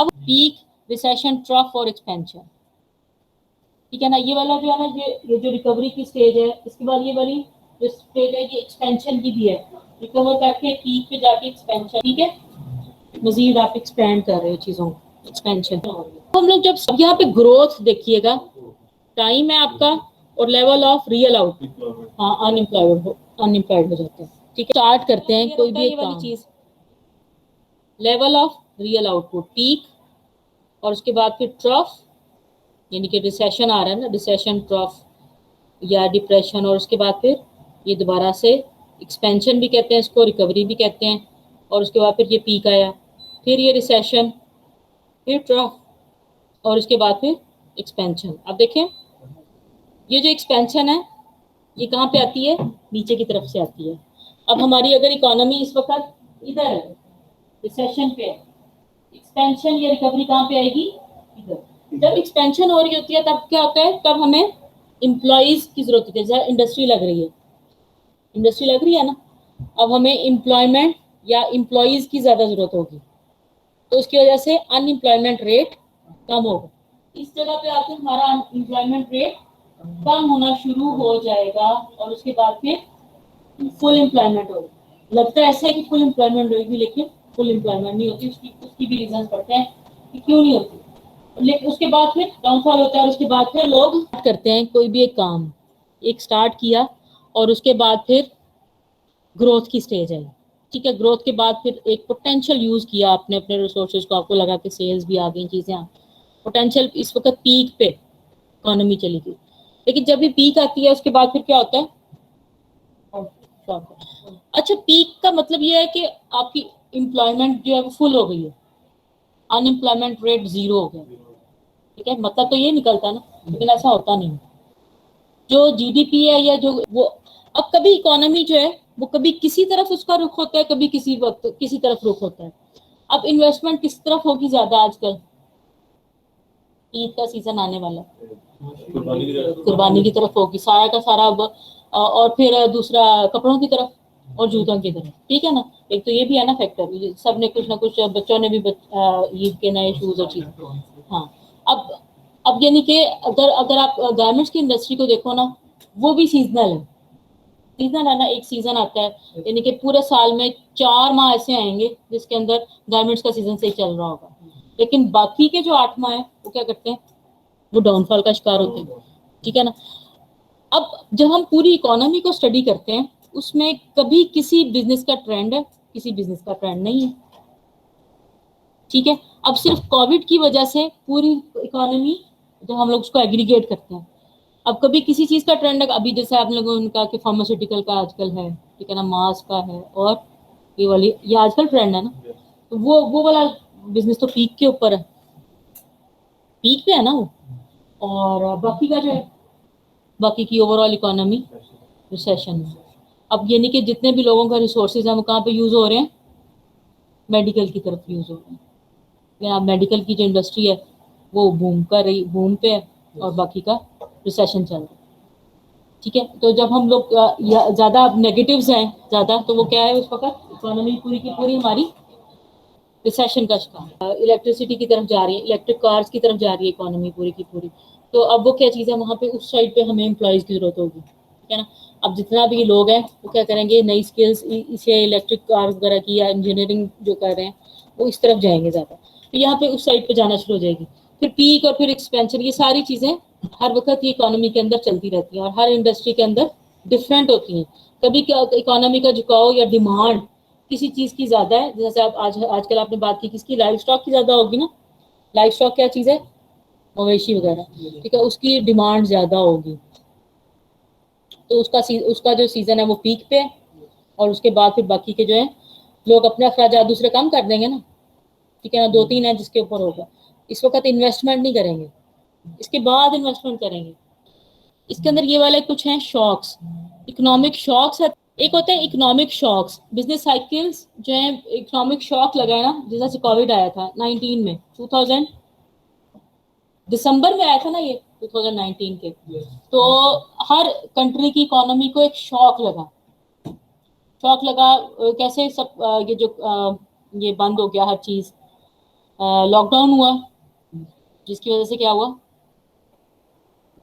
अब peak, recession, trough और expansion, ठीक है ना। ये वाला जो है ना, ये जो रिकवरी की स्टेज है, इसके बाद ये वाली जो स्टेज है ये एक्सपेंशन की भी है। रिकवर करके पीक पे जाके एक्सपेंशन, ठीक है, मजीद आप एक्सपेंड कर रहे हो चीजों को, एक्सपेंशन। तो हम लोग जब यहाँ पे ग्रोथ देखिएगा, टाइम है आपका और लेवल ऑफ रियल आउटपुट, हाँ अनएम्प्लॉयड हो जाते हैं, ठीक है। स्टार्ट करते हैं कोई भी एक वाली चीज, level of real output, peak, और उसके बाद फिर ट्रफ, यानी कि रिसेशन आ रहा है ना, रिसेशन, ट्रफ या डिप्रेशन, और उसके बाद फिर ये दोबारा से एक्सपेंशन भी कहते हैं इसको, रिकवरी भी कहते हैं, और उसके बाद फिर ये पीक आया, फिर ये रिसेशन, फिर ट्रफ, और उसके बाद फिर एक्सपेंशन। अब देखें ये जो एक्सपेंशन है ये कहाँ पे आती है, नीचे की तरफ से आती है। अब हमारी अगर इकोनॉमी इस वक्त इधर है, रिसेशन पे है, एक्सपेंशन या रिकवरी कहाँ पे आएगी, इधर। जब एक्सपेंशन हो रही होती है तब क्या होता है, तब हमें एम्प्लॉयज की जरूरत होती है। जैसे इंडस्ट्री लग रही है, इंडस्ट्री लग रही है ना, अब हमें एम्प्लॉयमेंट या एम्प्लॉयज की ज्यादा जरूरत होगी, तो उसकी वजह से अनएम्प्लॉयमेंट रेट कम होगा। इस जगह पे आके हमारा अनएम्प्लॉयमेंट रेट कम होना शुरू हो जाएगा, और उसके बाद फिर फुल एम्प्लॉयमेंट होगी। लगता है ऐसा है कि फुल एम्प्लॉयमेंट होगी, लेकिन फुल एम्प्लॉयमेंट नहीं होती। उसकी भी रीजन पड़ते हैं कि क्यों नहीं होती, लेकिन उसके बाद फिर डाउनफॉल होता है, और उसके बाद फिर लोग करते हैं कोई भी एक काम, एक स्टार्ट किया और उसके बाद फिर ग्रोथ की स्टेज है, ठीक है। ग्रोथ के बाद फिर एक पोटेंशियल यूज किया आपने अपने रिसोर्सेज को, आपको लगा कि सेल्स भी आ गई, चीजें आ, पोटेंशियल इस वक्त पीक पे इकोनॉमी चली गई। लेकिन जब भी पीक आती है उसके बाद फिर क्या होता है, अच्छा पीक का मतलब ये है कि आपकी एम्प्लॉयमेंट जो है वो फुल हो गई है, अनएम्प्लॉयमेंट रेट 0 हो गया, ठीक है। मतलब तो ये निकलता ना, लेकिन ऐसा होता नहीं। जो जीडीपी है या जो वो, अब कभी इकोनॉमी जो है वो कभी किसी तरफ उसका रुख होता है, कभी किसी वक्त किसी तरफ रुख होता है। अब इन्वेस्टमेंट किस तरफ होगी ज्यादा आजकल, ईद का सीजन आने वाला, कुर्बानी की तरफ होगी सारा का सारा। अब और फिर दूसरा कपड़ों की तरफ और जूतों की तरफ, ठीक है ना। एक तो ये भी है ना फैक्टर, सब ने कुछ ना कुछ, बच्चों ने भी ईद के नए शूज और चीज, हाँ। अब यानी कि अगर अगर आप गारमेंट्स की इंडस्ट्री को देखो ना, वो भी सीजनल है। सीजनल है ना, एक सीजन आता है, यानी कि पूरे साल में 4 माह ऐसे आएंगे जिसके अंदर गारमेंट्स का सीजन सही चल रहा होगा, लेकिन बाकी के जो 8 माह है वो क्या करते हैं, वो डाउनफॉल का शिकार होते हैं, ठीक है ना। अब जब हम पूरी इकोनॉमी को स्टडी करते हैं, उसमें कभी किसी बिजनेस का ट्रेंड है, किसी बिजनेस का ट्रेंड नहीं है, ठीक है। अब सिर्फ कोविड की वजह से पूरी इकोनॉमी, जब हम लोग उसको एग्रीगेट करते हैं, अब कभी किसी चीज का ट्रेंड है, अभी जैसे आप लोगों ने कहा कि फार्मास्यूटिकल का आजकल है, ठीक है ना, मास्क का है, और ये आजकल ट्रेंड है ना, तो वो वाला बिजनेस तो पीक के ऊपर है, पीक पे है ना वो। और बाकी का जो है, बाकी की ओवरऑल इकोनॉमी रिसेशन में। अब यानी कि जितने भी लोगों का रिसोर्सेज हैं वो कहाँ पे यूज हो रहे हैं, मेडिकल की तरफ यूज हो रहे हैं। या मेडिकल की जो इंडस्ट्री है वो बूम पे है, और बाकी का रिसेशन चल रहा है, ठीक है। तो जब हम लोग ज्यादा नेगेटिव्स हैं ज्यादा, तो वो क्या है, उस वक्त इकोनॉमी पूरी की पूरी हमारी रिसेशन का शिकार, इलेक्ट्रिसिटी की तरफ जा रही है, इलेक्ट्रिक कार्स की तरफ जा रही है इकोनॉमी पूरी की पूरी। तो अब वो क्या चीज़ है, वहाँ पे उस साइड पे हमें एम्प्लॉयज़ की जरूरत होगी, ठीक है ना। अब जितना भी लोग हैं वो क्या करेंगे, नई स्किल्स इसे इलेक्ट्रिक कार्स वगैरह की या इंजीनियरिंग जो कर रहे हैं वो इस तरफ जाएंगे ज़्यादा, तो यहाँ पे उस साइड पे जाना शुरू हो जाएगी। फिर पीक और फिर एक्सपेंशन, ये सारी चीज़ें हर वक्त ये इकोनॉमी के अंदर चलती रहती हैं, और हर इंडस्ट्री के अंदर डिफरेंट होती हैं। कभी क्या इकोनॉमी का झुकाव या डिमांड किसी चीज की ज्यादा है, जैसे आप आजकल आपने बात की किसकी, लाइफ स्टॉक की ज्यादा होगी ना। लाइफ स्टॉक क्या चीज है, मवेशी वगैरह, ठीक है, उसकी डिमांड ज्यादा होगी, तो उसका जो सीजन है वो पीक पे है, और उसके बाद फिर बाकी के जो है लोग अपने अखराजात दूसरे काम कर देंगे ना, ठीक है ना। 2-3 है जिसके ऊपर होगा, इस वक्त इन्वेस्टमेंट नहीं करेंगे, इसके बाद इन्वेस्टमेंट करेंगे। इसके अंदर ये वाले कुछ हैं शॉक्स, इकोनॉमिक शॉक्स है। एक होता है इकोनॉमिक शॉक्स, बिजनेस साइकिल्स जो है, इकोनॉमिक शॉक लगा है ना, जैसे कोविड आया था 19 में, 2000 दिसंबर में आया था ना ये 2019 के, तो हर कंट्री की इकोनॉमी को एक शॉक लगा, कैसे सब ये जो ये बंद हो गया हर चीज, लॉकडाउन हुआ, जिसकी वजह से क्या हुआ,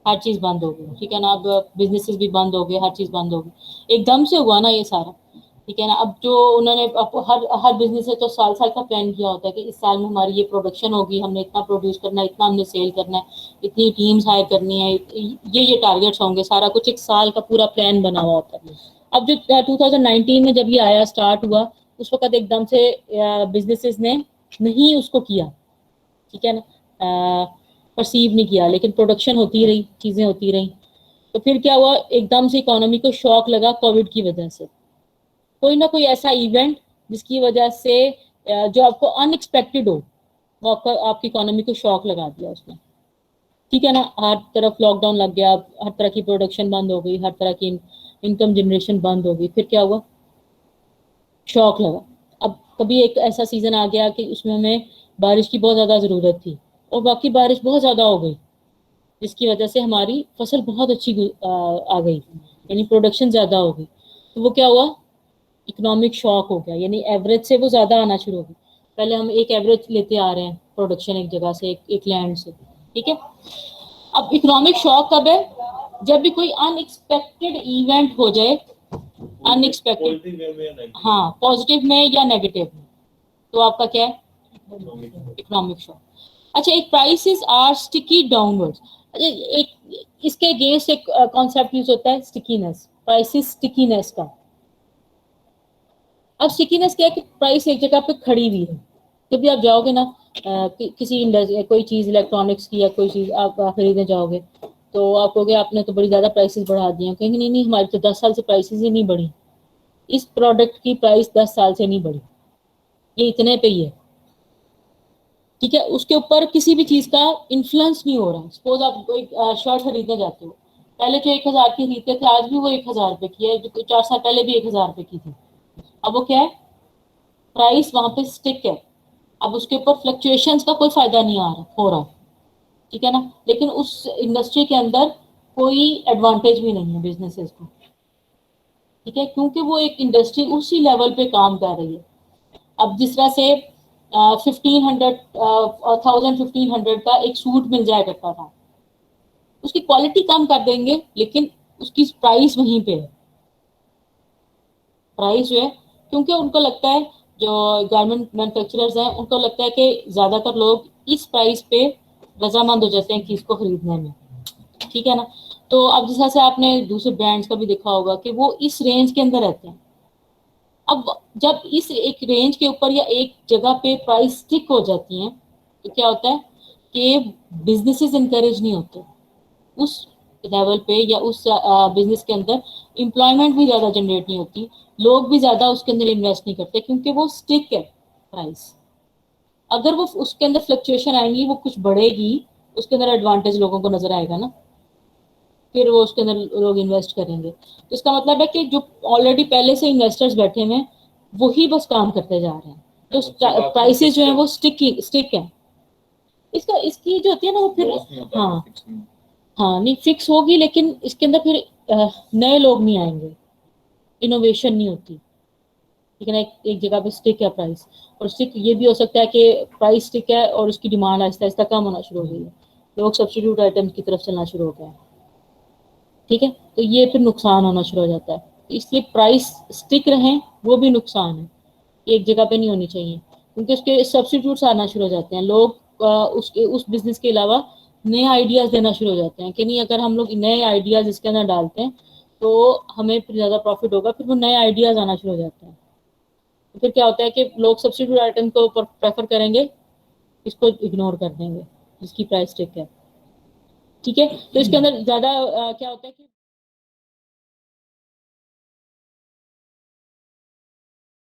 हर चीज बंद हो गई, ठीक है ना। अब बिजनेसेस भी बंद हो गए, हर चीज बंद हो गई, एकदम से हुआ ना ये सारा, ठीक है ना। अब जो उन्होंने अब हर हर बिजनेस है तो साल साल का प्लान किया होता है कि इस साल में हमारी ये प्रोडक्शन होगी, हमने इतना प्रोड्यूस करना है, इतना हमने सेल करना है, इतनी टीम्स हायर करनी है, ये टारगेट्स होंगे, सारा कुछ एक साल का पूरा प्लान बना हुआ होता है। अब जो 2019 में जब ये आया, स्टार्ट हुआ, उस वक्त एकदम से बिजनेसेस ने नहीं उसको किया, ठीक है ना, परसीव नहीं किया, लेकिन प्रोडक्शन होती रही, चीजें होती रही। तो फिर क्या हुआ, एकदम से इकोनॉमी को शॉक लगा कोविड की वजह से, कोई ना कोई ऐसा इवेंट जिसकी वजह से जो आपको अनएक्सपेक्टेड हो, वो आपका आपकी इकोनॉमी को शॉक लगा दिया उसने, ठीक है ना। हर तरफ लॉकडाउन लग गया, हर तरह की प्रोडक्शन बंद हो गई, हर तरह की इनकम जनरेशन बंद हो गई, फिर क्या हुआ, शॉक लगा। अब कभी एक ऐसा सीजन आ गया कि उसमें हमें बारिश की बहुत ज्यादा जरूरत थी, और बाकी बारिश बहुत ज्यादा हो गई, जिसकी वजह से हमारी फसल बहुत अच्छी आ गई, यानी प्रोडक्शन ज्यादा हो गई। तो वो क्या हुआ, इकोनॉमिक शॉक हो गया, यानी एवरेज से वो ज्यादा आना शुरू हो गई। पहले हम एक एवरेज लेते आ रहे हैं प्रोडक्शन एक जगह से, एक लैंड से, ठीक है। अब इकोनॉमिक शॉक कब है, जब भी कोई अनएक्सपेक्टेड इवेंट हो जाए, अनएक्सपेक्टेड, हाँ, पॉजिटिव में या नेगेटिव में, तो आपका क्या है, इकोनॉमिक शॉक। अच्छा, एक प्राइसेस आर स्टिकी डाउनवर्ड्स। अच्छा, एक इसके अगेंस्ट एक कॉन्सेप्ट यूज होता है, स्टिकीनेस, प्राइसेस स्टिकीनेस का। अब स्टिकीनेस क्या है कि प्राइस एक जगह पे खड़ी हुई है, जब भी आप जाओगे ना किसी कोई चीज इलेक्ट्रॉनिक्स की या कोई चीज आप खरीदने जाओगे, तो आप कहोगे आपने तो बड़ी ज्यादा प्राइसेस बढ़ा दी हैं, कहेंगे नहीं नहीं, हमारी तो 10 साल से प्राइसेस ही नहीं बढ़ी, इस प्रोडक्ट की प्राइस 10 साल से नहीं बढ़ी, ये इतने पे ही है, ठीक है। उसके ऊपर किसी भी चीज का इन्फ्लुएंस नहीं हो रहा। सपोज आप कोई शर्ट खरीदने जाते हो, पहले जो 1,000 की खरीदते थे, आज भी वो 1,000 रुपए की है, जो 4 साल पहले भी 1,000 रुपए की थी। अब वो क्या है, प्राइस वहां पे स्टिक है, अब उसके ऊपर फ्लक्चुएशंस का कोई फायदा नहीं आ रहा हो रहा, ठीक है ना। लेकिन उस इंडस्ट्री के अंदर कोई एडवांटेज भी नहीं है बिजनेसेस को, ठीक है, क्योंकि वो एक इंडस्ट्री उसी लेवल पे काम कर रही है। अब जिस तरह से 1500 1500 का एक सूट मिल जाया करता था, उसकी क्वालिटी कम कर देंगे, लेकिन उसकी प्राइस वहीं पे है, प्राइस जो है, क्योंकि उनको लगता है, जो गारमेंट मैन्युफैक्चरर्स हैं, उनको लगता है कि ज्यादातर लोग इस प्राइस पे रजामंद हो जाते हैं कि इसको खरीदने में, ठीक है ना। तो अब जिस तरह से आपने दूसरे ब्रांड्स का भी देखा होगा कि वो इस रेंज के अंदर रहते हैं। अब जब इस एक रेंज के ऊपर या एक जगह पे प्राइस स्टिक हो जाती हैं, तो क्या होता है कि बिजनेसेस इंकरेज नहीं होते उस लेवल पे, या उस बिजनेस के अंदर एम्प्लॉयमेंट भी ज्यादा जनरेट नहीं होती, लोग भी ज्यादा उसके अंदर इन्वेस्ट नहीं करते, क्योंकि वो स्टिक है प्राइस। अगर वो उसके अंदर फ्लक्चुएशन आएंगी, वो कुछ बढ़ेगी, उसके अंदर एडवांटेज लोगों को नजर आएगा ना, फिर वो उसके अंदर लोग इन्वेस्ट करेंगे। तो इसका मतलब है कि जो ऑलरेडी पहले से इन्वेस्टर्स बैठे हुए हैं, वही बस काम करते जा रहे हैं, तो प्राइसेस जो है वो स्टिक है। इसका इसकी जो होती है ना, वो फिर, हाँ, हाँ, नहीं फिक्स होगी, लेकिन इसके अंदर फिर नए लोग नहीं आएंगे, इनोवेशन नहीं होती, ठीक है ना। एक जगह पे स्टिक है प्राइस, और स्टिक ये भी हो सकता है कि प्राइस स्टिक है और उसकी डिमांड आहिस्ता आहिस्ता कम होना शुरू हो गई है, लोग सब्स्टिट्यूट आइटम की तरफ चलना शुरू हो गए हैं, ठीक है। तो ये फिर नुकसान होना शुरू हो जाता है, इसलिए प्राइस स्टिक रहें वो भी नुकसान है, एक जगह पे नहीं होनी चाहिए, क्योंकि उसके सब्स्टिट्यूट्स आना शुरू हो जाते हैं, लोग उसके उस बिजनेस के अलावा नए आइडियाज देना शुरू हो जाते हैं कि नहीं, अगर हम लोग नए आइडियाज इसके अंदर डालते हैं तो हमें फिर ज्यादा प्रॉफिट होगा, फिर वो नए आइडियाज आना शुरू हो जाते हैं। तो फिर क्या होता है कि लोग सब्स्टिट्यूट आइटम को प्रेफर करेंगे, इसको इग्नोर कर देंगे जिसकी प्राइस टिक है, ठीक है। तो इसके अंदर ज्यादा क्या होता है कि